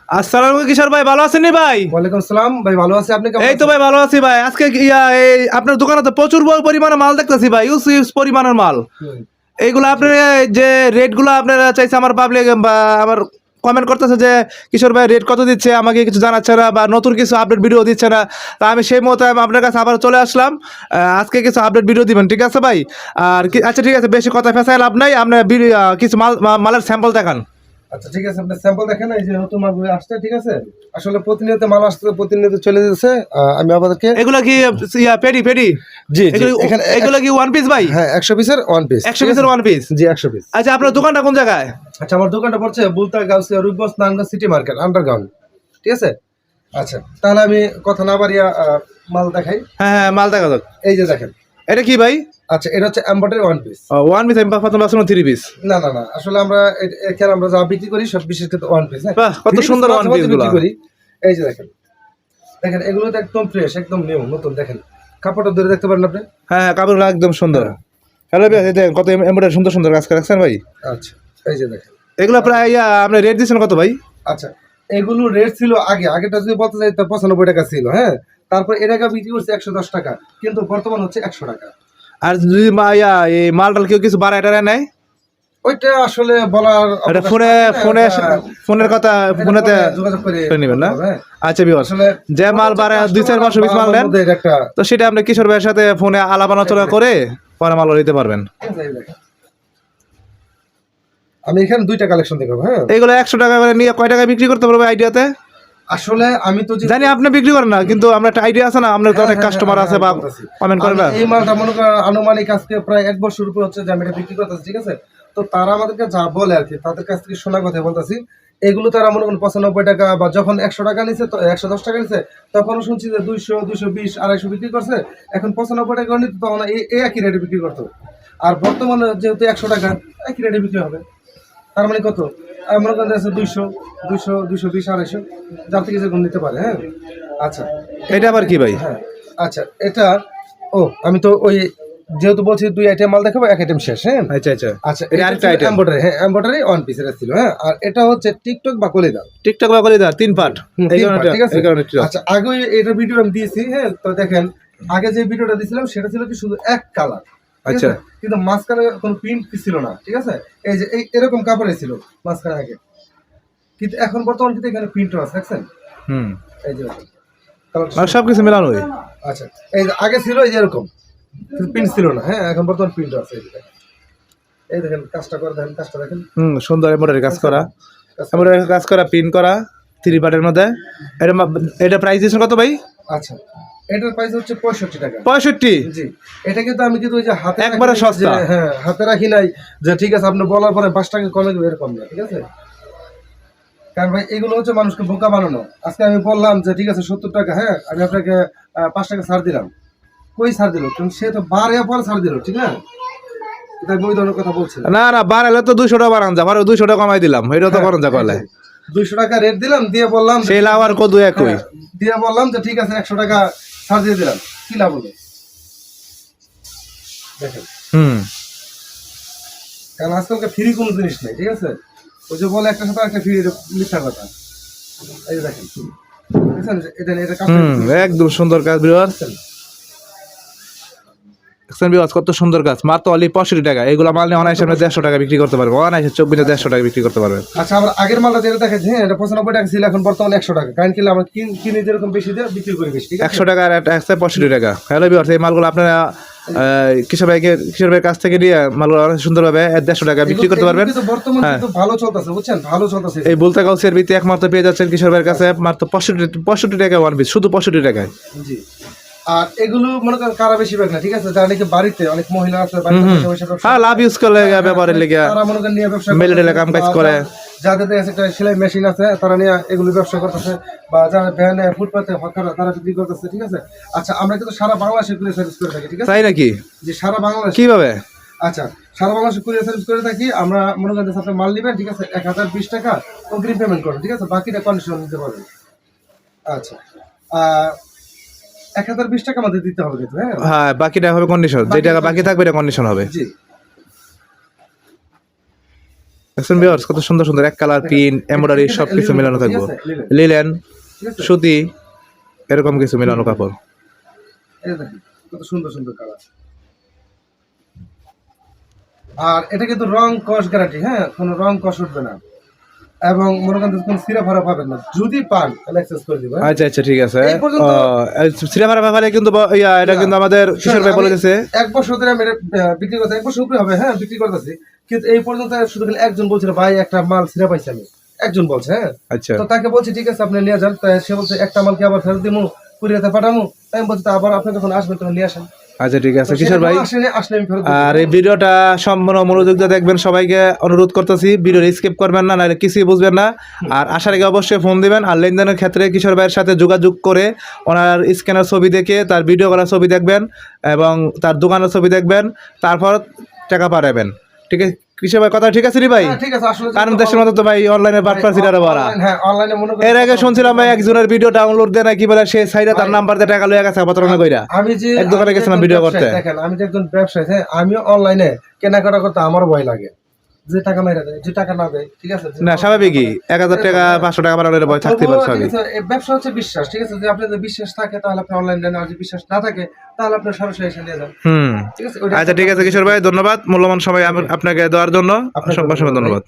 আসসালামু আলাইকুম কিশোর ভাই, ভালো আছেন নি ভাই? ওয়ালাইকুম আসসালাম ভাই, ভালো আছি। আপনি কেমন এই তো আছেন? ভাই ভালো আছি ভাই। আজকে এই আপনার দোকানে তো প্রচুর পরিমাণে মাল দেখতেছি ভাই, ইউজ পরিমাণের মাল। হুম, এইগুলো জি। আপনার যে রেটগুলো আপনারা চাইছে, আমার পাবলিক বা আমার কমেন্ট করতেছে যে কিশোর ভাই রেট কত দিচ্ছে, আমাকে কিছু জানাচ্ছে না বা নতুন কিছু আপডেট ভিডিও দিচ্ছে না। তা আমি সেই মতো আপনার কাছে আবার চলে আসলাম। আজকে কিছু আপডেট ভিডিও দিবেন, ঠিক আছে ভাই? আর আচ্ছা ঠিক আছে, বেশি কথা ফেসায় লাভ নাই। আপনার কিছু মালের স্যাম্পল দেখান। আচ্ছা ঠিক আছে, আপনি স্যাম্পল দেখেন। এই যে নতুন মালগুলো আসছে, ঠিক আছে। আসলে প্রতিনিয়ত মাল আসছে, প্রতিনিয়ত চলে যাচ্ছে। আমি আপনাদেরকে এগুলো কি পেডি পেডি? জি জি এগুলো এগুলো কি ওয়ান পিস ভাই? হ্যাঁ, 100 পিসের ওয়ান পিস। 100 পিসের ওয়ান পিস? জি, 100 পিস। আচ্ছা, আপনার দোকানটা কোন জায়গায়? আচ্ছা, আমার দোকানটা পড়ছে Bulta Gausia Rupganj Narayanganj city market underground, ঠিক আছে। আচ্ছা, তাহলে আমি কথা না বাড়িয়া মাল দেখাই। হ্যাঁ হ্যাঁ, মাল দেখা যাক। এই যে দেখেন, এটা কি ভাই? আচ্ছা, এটা হচ্ছে embroidery one piece. One piece? আমি প্রথম ভাবছিলাম থ্রি পিস। না না না, আসলে আমরা এখানে আমরা যা বিক্রি করি সব বিশেষ করে ওয়ান পিস। হ্যাঁ, বাহ, কত সুন্দর ওয়ান পিস গুলো। বিক্রি করি। এই যে দেখেন, দেখেন এগুলো তো একদম ফ্রেশ, একদম নিউ নতুন। দেখেন কাপড়টা ধরে দেখতে পারেন আপনি। হ্যাঁ হ্যাঁ, কাপড়গুলো একদম সুন্দর। হ্যালো ভাই, এই দেখেন কত এমব্রয়ডারি সুন্দর সুন্দর কাজ রাখছেন ভাই। আচ্ছা, এই যে দেখেন। এগুলো প্রায় আপনি রেট দিচ্ছেন কত ভাই? আচ্টা, এগুলো রেট ছিল আগেটা যদি বলতে চাই তো 95 টাকা ছিল। হ্যাঁ, তারপর এর আগে বিক্রি করছে 110 টাকা, কিন্তু বর্তমান হচ্ছে 100 টাকা। আর যদি এই মালটাল কেউ কিছু বাড়ায় টাড়ায় নেয়? ওইটা আসলে বলার এটা অবকাশ ফোনে থাকে না, ফোনে এটা ফোনের কথা এটা ফোনেতে পরে যোগাযোগ করে নেবেন না? বলতে হবে, হ্যাঁ। আচ্ছা বিবাস, আসলে যে মাল বাড়ায় 2-4 পিস মাল নেন, মধ্যে এটা একটা তো সেটা আপনি কিশোর ভাইয়ের সাথে ফোনে আলাপ আলোচনা করে পরে মাল নিতে পারবেন। আমি এখানে দুইটা কালেকশন দেখাবো। হ্যাঁ, এগুলো 100 টাকা করে নিয়ে কয় টাকা বিক্রি করতে পারবে আইডিয়াতে? আসলে আমি তো জানি আপনি বিক্রি করেন না, কিন্তু আমরা একটা আইডিয়া আছে না, আপনার তো অনেক কাস্টমার আছে বা কমেন্ট করেন না। এই মালটা মনে করেন আনুমানিক আজকে প্রায় 1 বছর উপর হচ্ছে যে আমি এটা বিক্রি করতেছি, ঠিক আছে। তো তারা আমাদেরকে যা বলে আর কি, তাদের কাছ থেকে শোনা কথা বলতেছি। এগুলো তারা মনে করেন 95 টাকা, বা যখন 100 টাকা নিছে, তো 110 টাকা নিছে, তখনও শুনছি যে 200, 220, 250 বিক্রি করছে। এখন 95 টাকা নিতে, তখন এই একই রেটে বিক্রি করতো। আর বর্তমানে যেহেতু 100 টাকা, একই রেটে বিক্রি হবে। তার মানে কত? মনে করেন আছে 200, 200, 220, 250, যার থেকে যেরকম নিতে পারে। হ্যাঁ, আচ্ছা। এটা আবার কি ভাই? হ্যাঁ, আচ্ছা, এটা আমি তো ওই যেহেতু বলছি 2 আইটেম মাল দেখাবো, 1 আইটেম শেষ। হ্যাঁ, আচ্ছা আচ্ছা, আচ্ছা, এটা আরেকটা আইটেম এমব্রয়ডারি। হ্যাঁ, এমব্রয়ডারি ওয়ান পিস এটা ছিল। হ্যাঁ, আর এটা হচ্ছে টিকটক বা কলিদার। টিকটক বা করে দাও 3 পার্ট। এই কারণে ঠিক আছে। এই কারণে আচ্ছা, আগে এটা ভিডিও আমি দিয়েছি। হ্যাঁ, তো দেখেন আগে যে ভিডিওটা দিয়েছিলাম সেটা ছিল কি শুধু এক কালার। আচ্ছা, কিন্তু মাঝখানে কোনো প্রিন্ট ছিল না, ঠিক আছে। এই যে এরকম কাপড়ে ছিল মাঝখানে আগে, কিন্তু এখন বর্তমান কিন্তু এখানে প্রিন্ট আছে, দেখছেন? হুম, এই যে আর সবকিছু মেলানো হয়। আচ্ছা, এই যে আগে ছিল এই যে এরকম, কিন্তু প্রিন্ট ছিল না। হ্যাঁ, এখন বর্তমান প্রিন্ট আছে। এই দেখেন কাজটা করে, দেখেন কাজটা দেখেন। সুন্দর এমব্রয়ডারি কাজ করা, এমব্রয়ডারি কাজ করা, প্রিন্ট করা 3 পার্টের মধ্যে। এটা প্রাইস দিয়েছেন কত ভাই? আচ্ছা, এটার প্রাইস হচ্ছে 65 টাকা। 65? জি, এটা কিন্তু আমি কিন্তু ওই যে হাতে একবারে সস্তা। হ্যাঁ, হাতে রাখি নাই যে ঠিক আছে আপনি বলার পরে 5 টাকা কমে দেবো, এরকম না, ঠিক আছে। কারণ ভাই এগুলো হচ্ছে মানুষকে বোকা বানানো। আজকে আমি বললাম যে ঠিক আছে 70 টাকা, হ্যাঁ, আমি আপনাকে 5 টাকা ছাড় দিলাম। কই ছাড় দিল? কিন্তু সে তো বারে পরে ছাড় দিল, ঠিক না? এটা আমি ওই ধরনের কথা বলছি না। না না, বাড়ালে তো 200 টাকা বাড়ান যা, 200 টাকা কমাই দিলাম, এটাও তো করেন যা করলে। 200 টাকা রেট দিলাম, দিয়ে বললাম সেই লাভ আর কত একই দিয়ে বললাম যে ঠিক আছে 100 টাকা ছাড় দিয়ে দিলাম। কি লাভ হলো? দেখেন, কারণ আজকালকে ফ্রি কোনো জিনিস নেই, ঠিক আছে। ওই যে বলে একটা সাথে একটা ফ্রি, মিথ্যা কথা। এই যে দেখেন, দেখছেন এটা কাজ একদম সুন্দর কাজ ভিউয়ার্স। কত সুন্দর কাজ, মাত্র অনলি 65 টাকা। এগুলো মাল নিয়ে অনায়াসে 150 টাকা বিক্রি করতে পারবে, অনায়াসে 24-150 টাকা বিক্রি করতে পারবেন। আচ্ছা, আবার আগের মালটা যেটা দেখেছি, হ্যাঁ, এটা 95 টাকা ছিল, এখন বর্তমানে 100 টাকা। কারণ কি আমরা কিনে যেরকম বেশি দিয়ে বিক্রি করি বেশি, ঠিক আছে। 100 টাকা আর 65 টাকা। হ্যালো ভিউয়ার্স, এই মালগুলো আপনারা কিশোর ভাইয়ের কাছ থেকে নিয়ে মালগুলো অনেক সুন্দরভাবে 150 টাকা বিক্রি করতে পারবেন। কিন্তু বর্তমানে কিন্তু ভালো চলতেছে, বুঝছেন, ভালো চলতেছে। এই বুলতা গাউসিয়ার ভিত্তি একমাত্র পেয়ে যাচ্ছেন কিশোর ভাইয়ের কাছে মাত্র 65 টাকা ওয়ান পিস, শুধু 65 টাকায়। জি, আর এগুলো মনে করেন কারা বেশিরভাগ না, ঠিক আছে, যারা নাকি বাড়িতে অনেক মহিলা আছে, বাড়িতে বসে বসে ব্যবসা হ্যাঁ, লাভ ইউজ করলে ব্যবহারের লেগে তারা মনে করেন নিয়ে ব্যবসা মেলেটেলে কাম কাজ করে। যাদের কাছে একটা সেলাই মেশিন আছে তারা নিয়ে এগুলো ব্যবসা করতেছে, বা যারা ভ্যানে ফুটপাতে হকার তারা বিক্রি করতেছে, ঠিক আছে। আচ্ছা, আমরা কিন্তু সারা বাংলাদেশে কুরিয়ার সার্ভিস করে থাকি, ঠিক আছে। তাই নাকি? যে সারা বাংলাদেশ কিভাবে? আচ্ছা, সারা বাংলাদেশে কুরিয়ার সার্ভিস করে থাকি আমরা। মনে করেন আপনি মাল নেবেন, ঠিক আছে, 1020 টাকা অগ্রিম পেমেন্ট করেন, ঠিক আছে, বাকিটা কন্ডিশন দিতে পারবেন। আচ্ছা, 1020 টাকা আমাদের দিতে হবে কিন্তু। হ্যাঁ, বাকিটা হবে কন্ডিশন, যে টাকা বাকি থাকবে এটা কন্ডিশন হবে। জি, দেখছেন ভিউয়ার্স কত সুন্দর সুন্দর এক কালার পিন এমব্রয়ডারি সবকিছু মিলানো থাকবো, লিলেন ঠিক আছে, সুতি এরকম কিছু মিলানো কাপড়। এই দেখেন কত সুন্দর সুন্দর কালার। আর এটা কিন্তু রং কস গ্যারান্টি, হ্যাঁ কোনো রং কস উঠবে না, এবং মনে করেন কোনো সিরা ফারা পাবেন না, যদি পান তাহলে অ্যাক্সেস করে দিবেন। আচ্ছা আচ্ছা ঠিক আছে। এই পর্যন্ত- সিনেমার ব্যাপারে কিন্তু এটা কিন্তু আমাদের কিশোর ভাই বলে দিয়েছে। এক বছর ধরে আমি এটা বিক্রি করতে, এক বছর উপরে হবে, হ্যাঁ বিক্রি করতেছি, কিন্তু এই পর্যন্ত শুধু খালি একজন বলছিল ভাই একটা মাল সিরা পাইছি আমি, একজন বলছে, হ্যাঁ। আচ্ছা তো তাকে বলছি ঠিক আছে আপনি নিয়ে যান, তাই সে বলছে একটা মালকে আবার ফেরত দিমু, কুরিয়াতে পাঠামু, তাই আমি বলছি তা আবার আপনি যখন আসবেন তখন নিয়ে আসেন। আচ্ছা ঠিক আছে কিশোর ভাই। আসলে আমি ফেরত দিবো। আর এই ভিডিওটা সম্পূর্ণ মনোযোগ দিয়ে দেখবেন, সবাইকে অনুরোধ করতেছি ভিডিও স্কিপ করবেন না, নাহলে কিছুই বুঝবেন না। আর আসার আগে অবশ্যই ফোন দিবেন, আর লেনদেনের ক্ষেত্রে কিশোর ভাইয়ের সাথে যোগাযোগ করে ওনার স্ক্যানের ছবি দেখে তার ভিডিও করার ছবি দেখবেন এবং তার দোকানের ছবি দেখবেন, তারপর টাকা পাঠাবেন। ঠিক আছে কিশোর ভাই, কথা ঠিক আছে রে ভাই? হ্যাঁ, ঠিক আছে, আসলে কারণ দেশের মতো তো ভাই অনলাইনে বাটপার সিটারে বলা। হ্যাঁ অনলাইনে মনে করেন এর আগে শুনছিলাম ভাই একজনের ভিডিও ডাউনলোড দেয় না কি বলে, সে সাইডে তার নাম্বার দিয়ে টাকা লইয়া গেছে প্রতারণা কইরা। আমি যে এক দোকানে আমি যে গেছিলাম একজন ভিডিও ব্যবসায়ী, করতে। দেখেন আমি যে একজন ব্যবসায়ী, হ্যাঁ আমিও অনলাইনে কেনাকাটা করতে আমার ভয় লাগে, যে টাকা মেরে দেয়, যে টাকা না দেয়, ঠিক আছে, না স্বাভাবিকই, 1000 টাকা 500 টাকা বাড়ানোর ভয় থাকতে পারে তবুও স্বাভাবিক। ঠিক আছে, এই ব্যবসা হচ্ছে বিশ্বাস, ঠিক আছে, যদি আপনার যদি বিশ্বাস থাকে তাহলে আপনি অনলাইন নেন, আর যদি বিশ্বাস না থাকে তাহলে আপনি সরাসরি এসে নিয়ে যান, হুম ঠিক আছে। ওইটা আচ্ছা ঠিক আছে কিশোর ভাই, ধন্যবাদ মূল্যবান সময় আপনাকে দেওয়ার জন্য। আপনাকে অসংখ্য ধন্যবাদ।